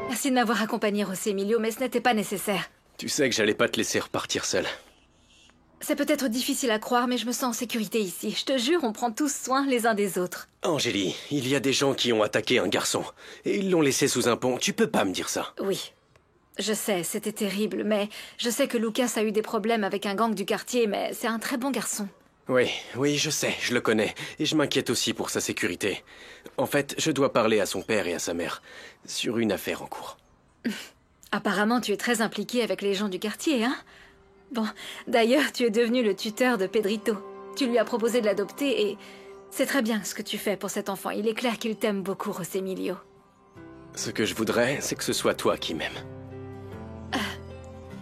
Merci de m'avoir accompagné, José Emilio, mais ce n'était pas nécessaire. Tu sais que j'allais pas te laisser repartir seul. C'est peut-être difficile à croire, mais je me sens en sécurité ici. Je te jure, on prend tous soin les uns des autres. Angélie, il y a des gens qui ont attaqué un garçon. Et ils l'ont laissé sous un pont. Tu peux pas me dire ça. Oui. Je sais, c'était terrible, mais je sais que Lucas a eu des problèmes avec un gang du quartier, mais c'est un très bon garçon. Oui, je sais, je le connais. Et je m'inquiète aussi pour sa sécurité. En fait, je dois parler à son père et à sa mère sur une affaire en cours. Apparemment, tu es très impliqué avec les gens du quartier, hein? Bon, d'ailleurs, tu es devenu le tuteur de Pedrito. Tu lui as proposé de l'adopter et c'est très bien ce que tu fais pour cet enfant. Il est clair qu'il t'aime beaucoup, José Emilio. Ce que je voudrais, c'est que ce soit toi qui m'aimes.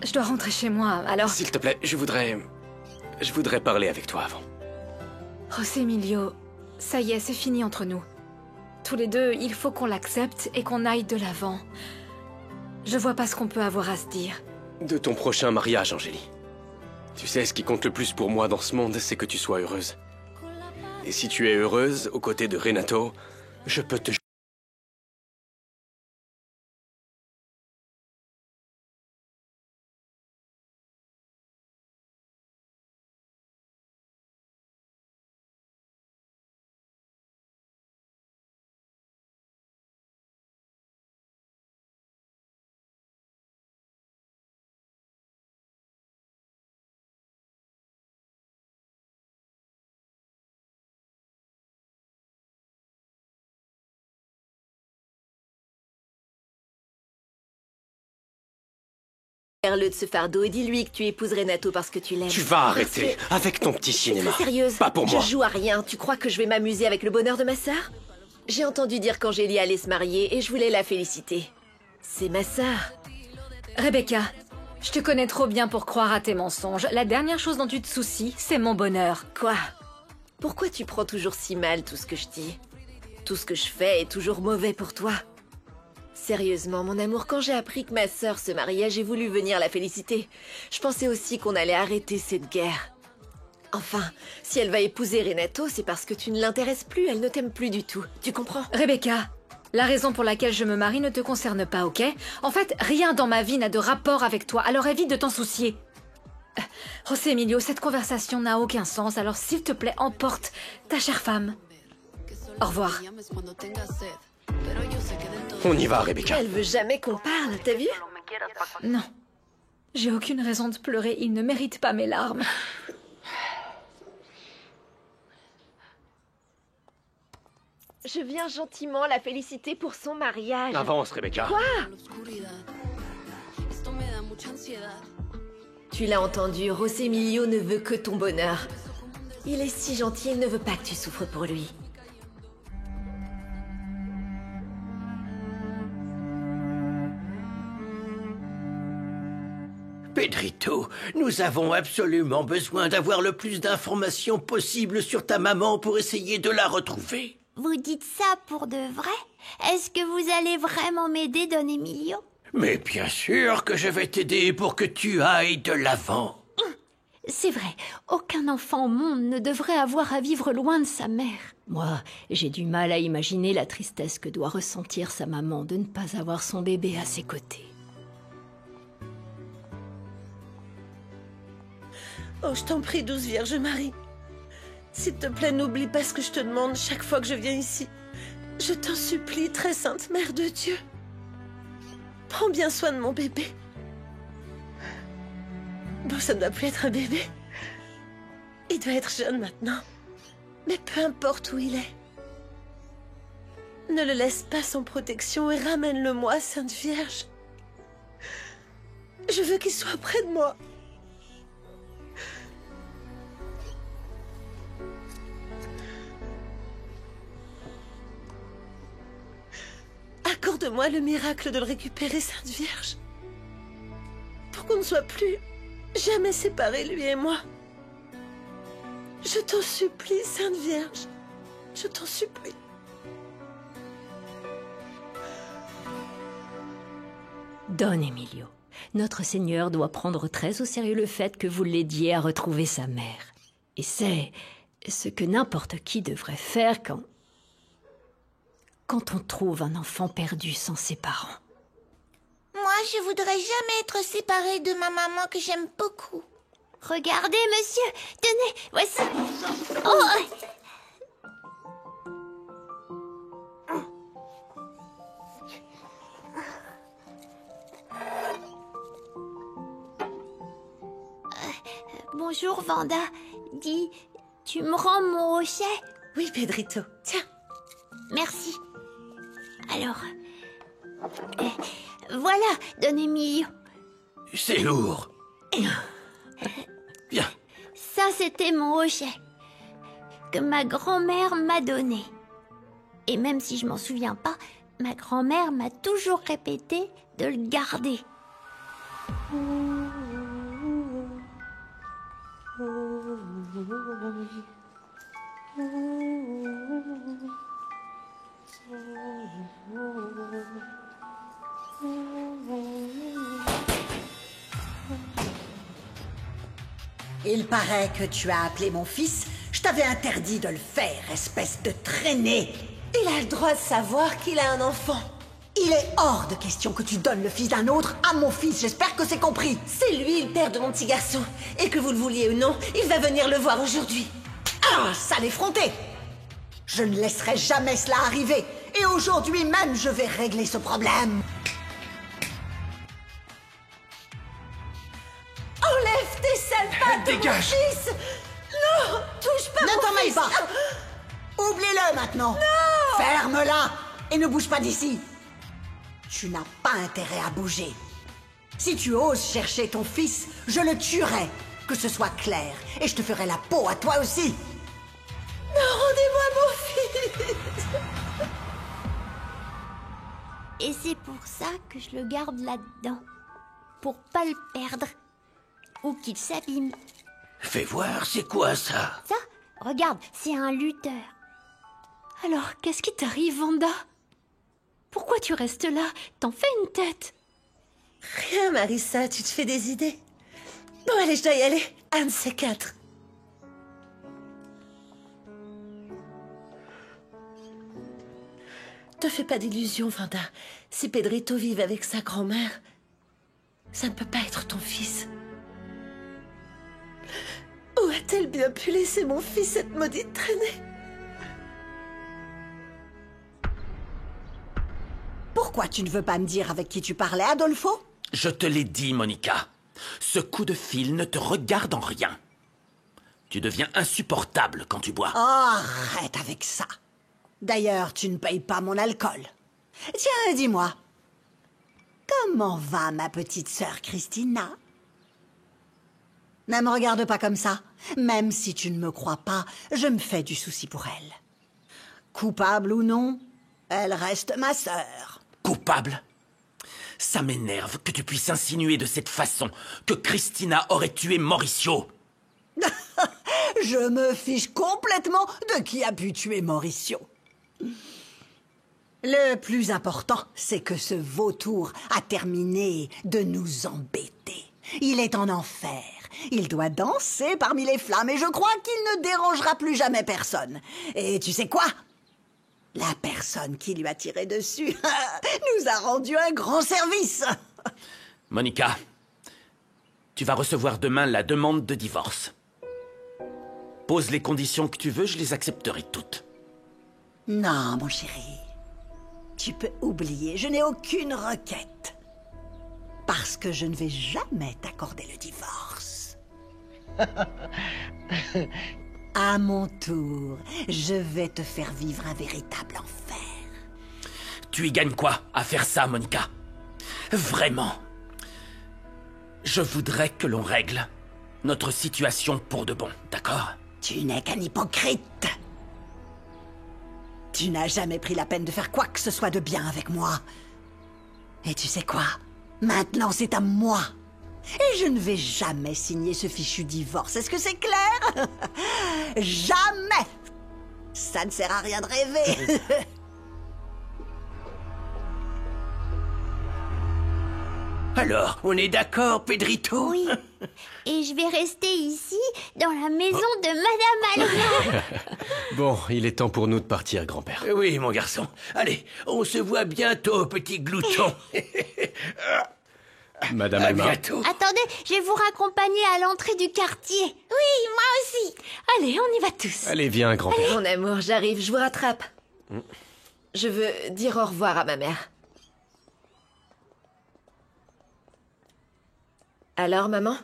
Je dois rentrer chez moi, alors... S'il te plaît, je voudrais parler avec toi avant. José Emilio, ça y est, c'est fini entre nous. Tous les deux, il faut qu'on l'accepte et qu'on aille de l'avant. Je vois pas ce qu'on peut avoir à se dire. De ton prochain mariage, Angélie. Tu sais, ce qui compte le plus pour moi dans ce monde, c'est que tu sois heureuse. Et si tu es heureuse, aux côtés de Renato, je peux te... Perle de ce fardeau et dis-lui que tu épouses Renato parce que tu l'aimes. Tu vas arrêter avec ton petit cinéma. Très sérieuse. Pas pour moi. Je joue à rien. Tu crois que je vais m'amuser avec le bonheur de ma sœur? J'ai entendu dire qu'Angélie allait se marier et je voulais la féliciter. C'est ma sœur. Rebecca, je te connais trop bien pour croire à tes mensonges. La dernière chose dont tu te soucies, c'est mon bonheur. Quoi? Pourquoi tu prends toujours si mal tout ce que je dis? Tout ce que je fais est toujours mauvais pour toi. Sérieusement, mon amour, quand j'ai appris que ma sœur se mariait, j'ai voulu venir la féliciter. Je pensais aussi qu'on allait arrêter cette guerre. Enfin, si elle va épouser Renato, c'est parce que tu ne l'intéresses plus, elle ne t'aime plus du tout. Tu comprends? Rebecca, la raison pour laquelle je me marie ne te concerne pas, ok? En fait, rien dans ma vie n'a de rapport avec toi, alors évite de t'en soucier. José Emilio, cette conversation n'a aucun sens, alors s'il te plaît, emporte ta chère femme. Au revoir. On y va, Rebecca. Elle veut jamais qu'on parle, t'as vu? Non. J'ai aucune raison de pleurer, il ne mérite pas mes larmes. Je viens gentiment la féliciter pour son mariage. Avance, Rebecca. Quoi? Tu l'as entendu, José Emilio ne veut que ton bonheur. Il est si gentil, il ne veut pas que tu souffres pour lui. Pedrito, nous avons absolument besoin d'avoir le plus d'informations possible sur ta maman pour essayer de la retrouver. Vous dites ça pour de vrai? Est-ce que vous allez vraiment m'aider, Don Emilio? Mais bien sûr que je vais t'aider pour que tu ailles de l'avant. C'est vrai, aucun enfant au monde ne devrait avoir à vivre loin de sa mère. Moi, j'ai du mal à imaginer la tristesse que doit ressentir sa maman de ne pas avoir son bébé à ses côtés. Oh, je t'en prie, douce Vierge Marie. S'il te plaît, n'oublie pas ce que je te demande chaque fois que je viens ici. Je t'en supplie, très sainte Mère de Dieu. Prends bien soin de mon bébé. Bon, ça ne doit plus être un bébé. Il doit être jeune maintenant. Mais peu importe où il est. Ne le laisse pas sans protection et ramène-le-moi, Sainte Vierge. Je veux qu'il soit près de moi. Accorde-moi le miracle de le récupérer, Sainte Vierge. Pour qu'on ne soit plus jamais séparés, lui et moi. Je t'en supplie, Sainte Vierge. Je t'en supplie. Don Emilio, notre Seigneur doit prendre très au sérieux le fait que vous l'aidiez à retrouver sa mère. Et c'est ce que n'importe qui devrait faire quand on trouve un enfant perdu sans ses parents. Moi, je voudrais jamais être séparée de ma maman que j'aime beaucoup. Regardez, monsieur. Tenez, voici. Oh! Bonjour, Vanda. Dis, tu me rends mon rocher? Oui, Pedrito. Tiens. Merci. Alors, voilà, Don Emilio. C'est lourd. Bien. Ça, c'était mon rocher que ma grand-mère m'a donné. Et même si je m'en souviens pas, ma grand-mère m'a toujours répété de le garder. Il paraît que tu as appelé mon fils. Je t'avais interdit de le faire, espèce de traînée. Il a le droit de savoir qu'il a un enfant. Il est hors de question que tu donnes le fils d'un autre à mon fils. J'espère que c'est compris. C'est lui le père de mon petit garçon. Et que vous le vouliez ou non, il va venir le voir aujourd'hui. Ah, sale effronté! Je ne laisserai jamais cela arriver. Et aujourd'hui même, je vais régler ce problème. Enlève tes sales pattes de mon Dégage. fils! Non, touche pas Ne mon t'en mêle fils! pas. Oublie-le maintenant. Non! Ferme-la et ne bouge pas d'ici. Tu n'as pas intérêt à bouger. Si tu oses chercher ton fils, je le tuerai. Que ce soit clair. Et je te ferai la peau à toi aussi. Non, rendez-moi mon fils! Et c'est pour ça que je le garde là-dedans. Pour pas le perdre. Ou qu'il s'abîme. Fais voir, c'est quoi ça? Ça, regarde, c'est un lutteur. Alors, qu'est-ce qui t'arrive, Vanda? Pourquoi tu restes là? T'en fais une tête. Rien, Marissa, tu te fais des idées. Bon, allez, je dois y aller. Un de ces quatre. Te fais pas d'illusions, Vanda. Si Pedrito vive avec sa grand-mère, ça ne peut pas être ton fils. Où a-t-elle bien pu laisser mon fils, cette maudite traînée? Pourquoi tu ne veux pas me dire avec qui tu parlais, Adolfo? Je te l'ai dit, Monica. Ce coup de fil ne te regarde en rien. Tu deviens insupportable quand tu bois. Oh, arrête avec ça. D'ailleurs, tu ne payes pas mon alcool. Tiens, dis-moi, comment va ma petite sœur Christina? Ne me regarde pas comme ça. Même si tu ne me crois pas, je me fais du souci pour elle. Coupable ou non, elle reste ma sœur. Coupable? Ça m'énerve que tu puisses insinuer de cette façon que Christina aurait tué Mauricio. Je me fiche complètement de qui a pu tuer Mauricio. Le plus important, c'est que ce vautour a terminé de nous embêter. Il est en enfer. Il doit danser parmi les flammes et je crois qu'il ne dérangera plus jamais personne. Et tu sais quoi? La personne qui lui a tiré dessus nous a rendu un grand service. Monica, tu vas recevoir demain la demande de divorce. Pose les conditions que tu veux, je les accepterai toutes. Non, mon chéri. Tu peux oublier, je n'ai aucune requête. Parce que je ne vais jamais t'accorder le divorce. À mon tour, je vais te faire vivre un véritable enfer. Tu y gagnes quoi à faire ça, Monica? Vraiment? Je voudrais que l'on règle notre situation pour de bon, d'accord? Tu n'es qu'un hypocrite. Tu n'as jamais pris la peine de faire quoi que ce soit de bien avec moi. Et tu sais quoi? Maintenant, c'est à moi. Et je ne vais jamais signer ce fichu divorce. Est-ce que c'est clair? Jamais! Ça ne sert à rien de rêver. Alors, on est d'accord, Pedrito? Oui. Et je vais rester ici, dans la maison de Madame Alma. Bon, il est temps pour nous de partir, grand-père. Oui, mon garçon. Allez, on se voit bientôt, petit glouton. Madame À Alma. bientôt. Attendez, je vais vous raccompagner à l'entrée du quartier. Oui, moi aussi. Allez, on y va tous. Allez, viens, grand-père. Mon amour, j'arrive, je vous rattrape. Je veux dire au revoir à ma mère. Alors, maman?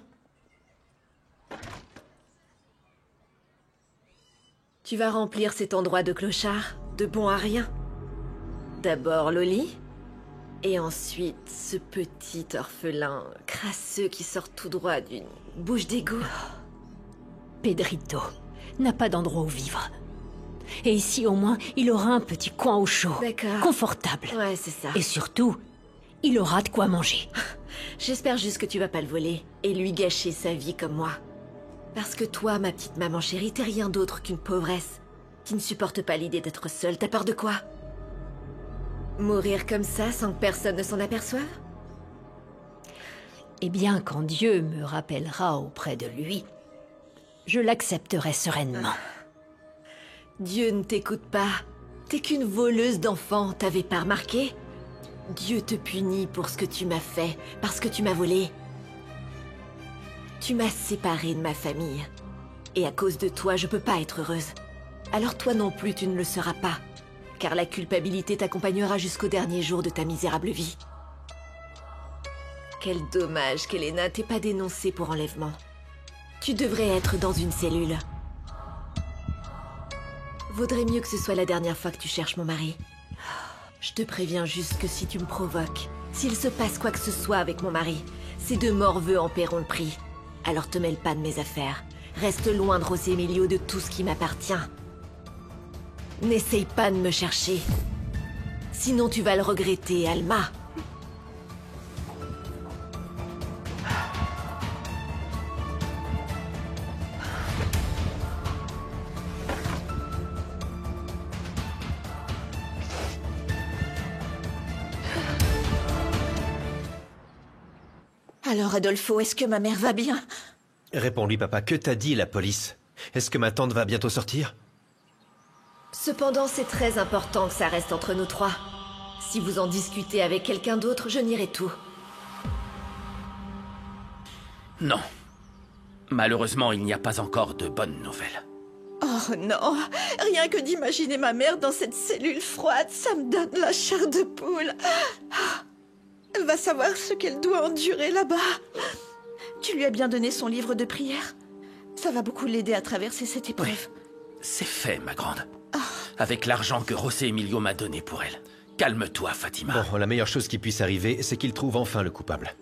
Tu vas remplir cet endroit de clochard, de bon à rien. D'abord Loli, et ensuite ce petit orphelin crasseux qui sort tout droit d'une bouche d'égout. Pedrito n'a pas d'endroit où vivre. Et ici, au moins, il aura un petit coin au chaud. D'accord. Confortable. Ouais, c'est ça. Et surtout, il aura de quoi manger. J'espère juste que tu vas pas le voler et lui gâcher sa vie comme moi. Parce que toi, ma petite maman chérie, t'es rien d'autre qu'une pauvresse qui ne supporte pas l'idée d'être seule. T'as peur de quoi? Mourir comme ça sans que personne ne s'en aperçoive? Eh bien, quand Dieu me rappellera auprès de lui, je l'accepterai sereinement. Dieu ne t'écoute pas. T'es qu'une voleuse d'enfants, t'avais pas remarqué? Dieu te punit pour ce que tu m'as fait, parce que tu m'as volé. Tu m'as séparée de ma famille. Et à cause de toi, je peux pas être heureuse. Alors toi non plus, tu ne le seras pas. Car la culpabilité t'accompagnera jusqu'au dernier jour de ta misérable vie. Quel dommage qu'Elena t'ait pas dénoncée pour enlèvement. Tu devrais être dans une cellule. Vaudrait mieux que ce soit la dernière fois que tu cherches mon mari. Je te préviens juste que si tu me provoques, s'il se passe quoi que ce soit avec mon mari, ces deux morveux en paieront le prix. Alors te mêle pas de mes affaires. Reste loin de José Emilio, de tout ce qui m'appartient. N'essaye pas de me chercher. Sinon tu vas le regretter, Alma. Alors, Adolfo, est-ce que ma mère va bien? Réponds-lui, papa, que t'a dit la police? Est-ce que ma tante va bientôt sortir? Cependant, c'est très important que ça reste entre nous trois. Si vous en discutez avec quelqu'un d'autre, je nierai tout. Non. Malheureusement, il n'y a pas encore de bonnes nouvelles. Oh non, rien que d'imaginer ma mère dans cette cellule froide, ça me donne la chair de poule. Elle va savoir ce qu'elle doit endurer là-bas. Tu lui as bien donné son livre de prière? Ça va beaucoup l'aider à traverser cette épreuve. Oui, c'est fait, ma grande. Avec l'argent que José Emilio m'a donné pour elle. Calme-toi, Fatima. Bon, la meilleure chose qui puisse arriver, c'est qu'il trouve enfin le coupable.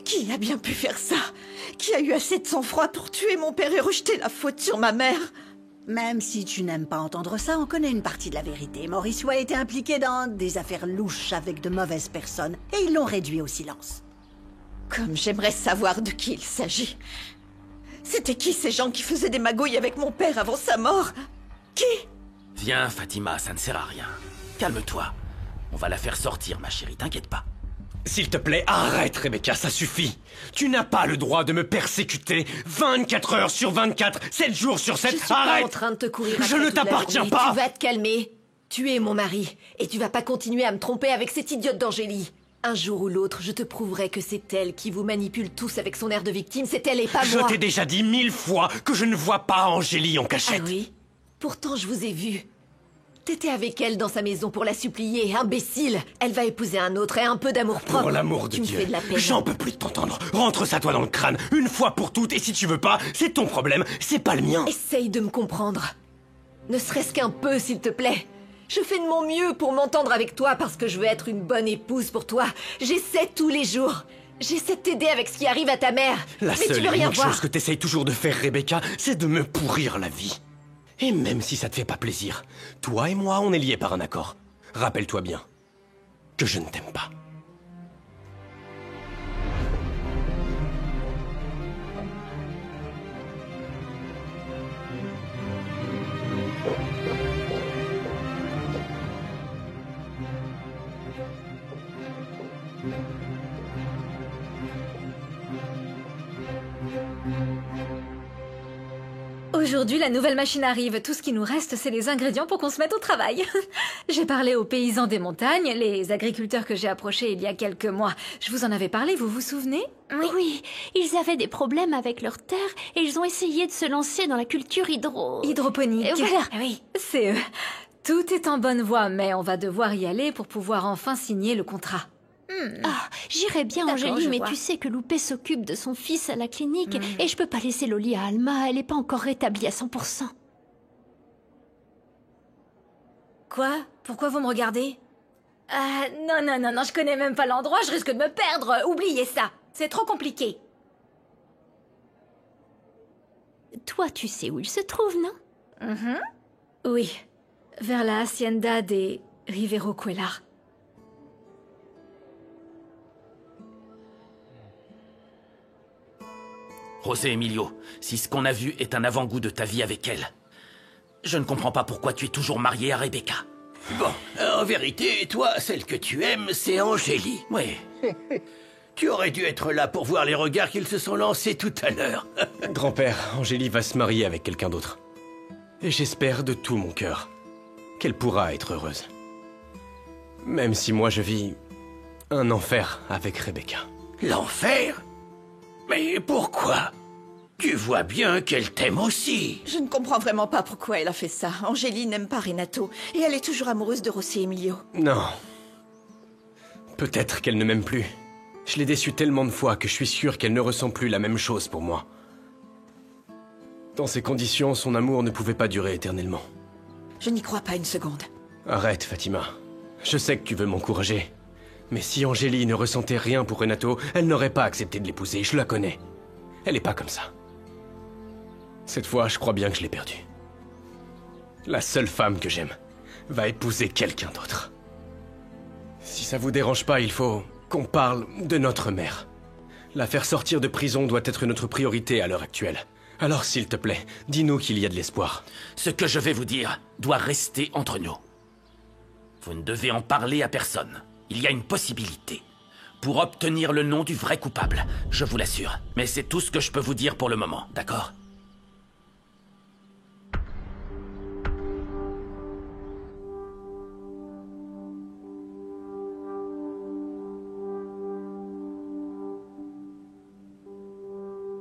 Qui a bien pu faire ça? Qui a eu assez de sang-froid pour tuer mon père et rejeter la faute sur ma mère? Même si tu n'aimes pas entendre ça, on connaît une partie de la vérité. Mauricio a été impliqué dans des affaires louches avec de mauvaises personnes, et ils l'ont réduit au silence. Comme j'aimerais savoir de qui il s'agit. C'était qui ces gens qui faisaient des magouilles avec mon père avant sa mort? Qui? Viens, Fatima, ça ne sert à rien. Calme-toi. On va la faire sortir, ma chérie, t'inquiète pas. S'il te plaît, arrête, Rebecca, ça suffit. Tu n'as pas le droit de me persécuter 24 heures sur 24, 7 jours sur 7. Je suis pas Arrête! en train de te courir Je après ne toute la t'appartiens journée. pas. Tu vas te calmer. Tu es mon mari. Et tu vas pas continuer à me tromper avec cette idiote d'Angélie. Un jour ou l'autre, je te prouverai que c'est elle qui vous manipule tous avec son air de victime. C'est elle et pas Je moi. t'ai déjà dit 1000 fois que je ne vois pas Angélie en Ah cachette. oui? Pourtant, je vous ai vu. T'étais avec elle dans sa maison pour la supplier, imbécile. Elle va épouser un autre et un peu d'amour propre. Pour l'amour de Tu me Dieu, fais de la peine. j'en peux plus de t'entendre. Rentre ça toi dans le crâne, une fois pour toutes, et si tu veux pas, c'est ton problème, c'est pas le mien. Essaye de me comprendre. Ne serait-ce qu'un peu, s'il te plaît. Je fais de mon mieux pour m'entendre avec toi parce que je veux être une bonne épouse pour toi. J'essaie tous les jours. J'essaie de t'aider avec ce qui arrive à ta mère. La Mais seule tu et veux rien unique voir. chose que t'essayes toujours de faire, Rebecca, c'est de me pourrir la vie. Et même si ça te fait pas plaisir, toi et moi, on est liés par un accord. Rappelle-toi bien que je ne t'aime pas. Aujourd'hui, la nouvelle machine arrive. Tout ce qui nous reste, c'est les ingrédients pour qu'on se mette au travail. J'ai parlé aux paysans des montagnes, les agriculteurs que j'ai approchés il y a quelques mois. Je vous en avais parlé, vous vous souvenez? Oui, ils avaient des problèmes avec leurs terres et ils ont essayé de se lancer dans la culture hydroponique. Voilà. Oui, c'est eux. Tout est en bonne voie, mais on va devoir y aller pour pouvoir enfin signer le contrat. Ah, j'irais bien, D'accord, Angélie, je mais vois. tu sais que Loupé s'occupe de son fils à la clinique et je peux pas laisser Loli à Alma, elle est pas encore rétablie à 100%. Quoi? Pourquoi vous me regardez? Non, je connais même pas l'endroit, je risque de me perdre. Oubliez ça, c'est trop compliqué. Toi, tu sais où il se trouve, non? Oui, vers la hacienda des Rivero Cuellar. José Emilio, si ce qu'on a vu est un avant-goût de ta vie avec elle, je ne comprends pas pourquoi tu es toujours marié à Rebecca. Bon, en vérité, toi, celle que tu aimes, c'est Angélie. Oui. Tu aurais dû être là pour voir les regards qu'ils se sont lancés tout à l'heure. Grand-père, Angélie va se marier avec quelqu'un d'autre. Et j'espère de tout mon cœur qu'elle pourra être heureuse. Même si moi je vis un enfer avec Rebecca. L'enfer? Mais pourquoi? Tu vois bien qu'elle t'aime aussi. Je ne comprends vraiment pas pourquoi elle a fait ça. Angélie n'aime pas Renato, et elle est toujours amoureuse de José Emilio. Non. Peut-être qu'elle ne m'aime plus. Je l'ai déçue tellement de fois que je suis sûr qu'elle ne ressent plus la même chose pour moi. Dans ces conditions, son amour ne pouvait pas durer éternellement. Je n'y crois pas une seconde. Arrête, Fatima. Je sais que tu veux m'encourager. Mais si Angélie ne ressentait rien pour Renato, elle n'aurait pas accepté de l'épouser, je la connais. Elle n'est pas comme ça. Cette fois, je crois bien que je l'ai perdue. La seule femme que j'aime va épouser quelqu'un d'autre. Si ça vous dérange pas, il faut qu'on parle de notre mère. La faire sortir de prison doit être notre priorité à l'heure actuelle. Alors s'il te plaît, dis-nous qu'il y a de l'espoir. Ce que je vais vous dire doit rester entre nous. Vous ne devez en parler à personne. Il y a une possibilité. Pour obtenir le nom du vrai coupable, je vous l'assure. Mais c'est tout ce que je peux vous dire pour le moment, d'accord?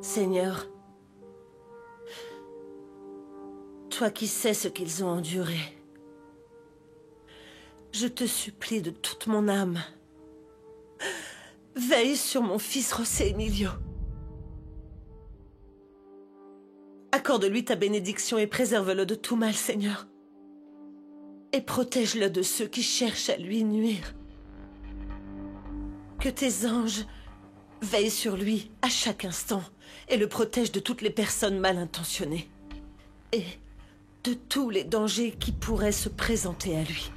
Seigneur, toi qui sais ce qu'ils ont enduré, je te supplie de toute mon âme, veille sur mon fils José Emilio. Accorde-lui ta bénédiction et préserve-le de tout mal, Seigneur. Et protège-le de ceux qui cherchent à lui nuire. Que tes anges veillent sur lui à chaque instant et le protègent de toutes les personnes mal intentionnées. Et de tous les dangers qui pourraient se présenter à lui.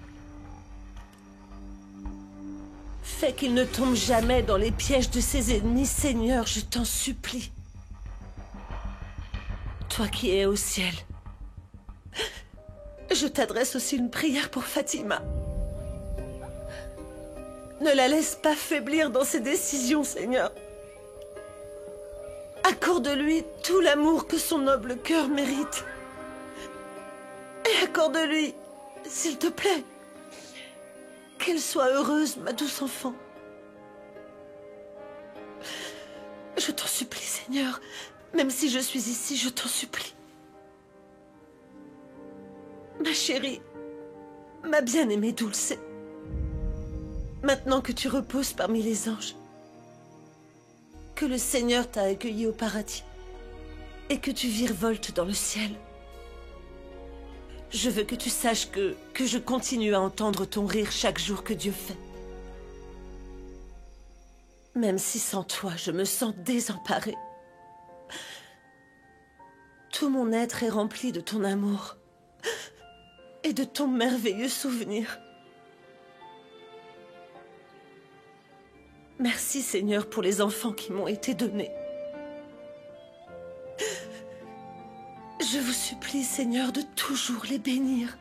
Fais qu'il ne tombe jamais dans les pièges de ses ennemis, Seigneur, je t'en supplie. Toi qui es au ciel, je t'adresse aussi une prière pour Fatima. Ne la laisse pas faiblir dans ses décisions, Seigneur. Accorde-lui tout l'amour que son noble cœur mérite. Et accorde-lui, s'il te plaît, qu'elle soit heureuse, ma douce enfant. Je t'en supplie, Seigneur. Même si je suis ici, je t'en supplie. Ma chérie, ma bien-aimée Dulce, maintenant que tu reposes parmi les anges, que le Seigneur t'a accueilli au paradis et que tu virevoltes dans le ciel, je veux que tu saches que je continue à entendre ton rire chaque jour que Dieu fait. Même si sans toi, je me sens désemparée. Tout mon être est rempli de ton amour et de ton merveilleux souvenir. Merci, Seigneur, pour les enfants qui m'ont été donnés. Je vous supplie, Seigneur, de toujours les bénir.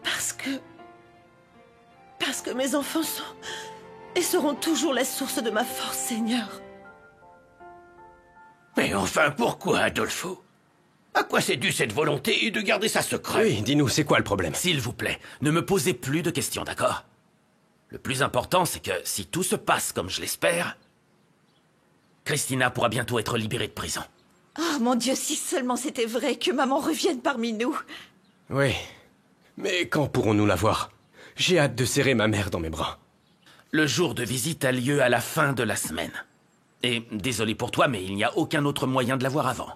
Parce que mes enfants sont et seront toujours la source de ma force, Seigneur. Mais enfin, pourquoi, Adolfo? À quoi c'est dû cette volonté de garder ça secret? Oui, dis-nous, c'est quoi le problème? S'il vous plaît, ne me posez plus de questions, d'accord? Le plus important, c'est que si tout se passe comme je l'espère, Christina pourra bientôt être libérée de prison. Oh mon Dieu, si seulement c'était vrai, que maman revienne parmi nous. Oui. Mais quand pourrons-nous la voir? J'ai hâte de serrer ma mère dans mes bras. Le jour de visite a lieu à la fin de la semaine. Et désolé pour toi, mais il n'y a aucun autre moyen de la voir avant.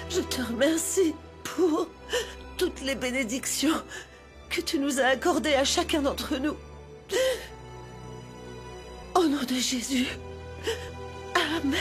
Je te remercie pour toutes les bénédictions que tu nous as accordées à chacun d'entre nous. Au nom de Jésus. Amen.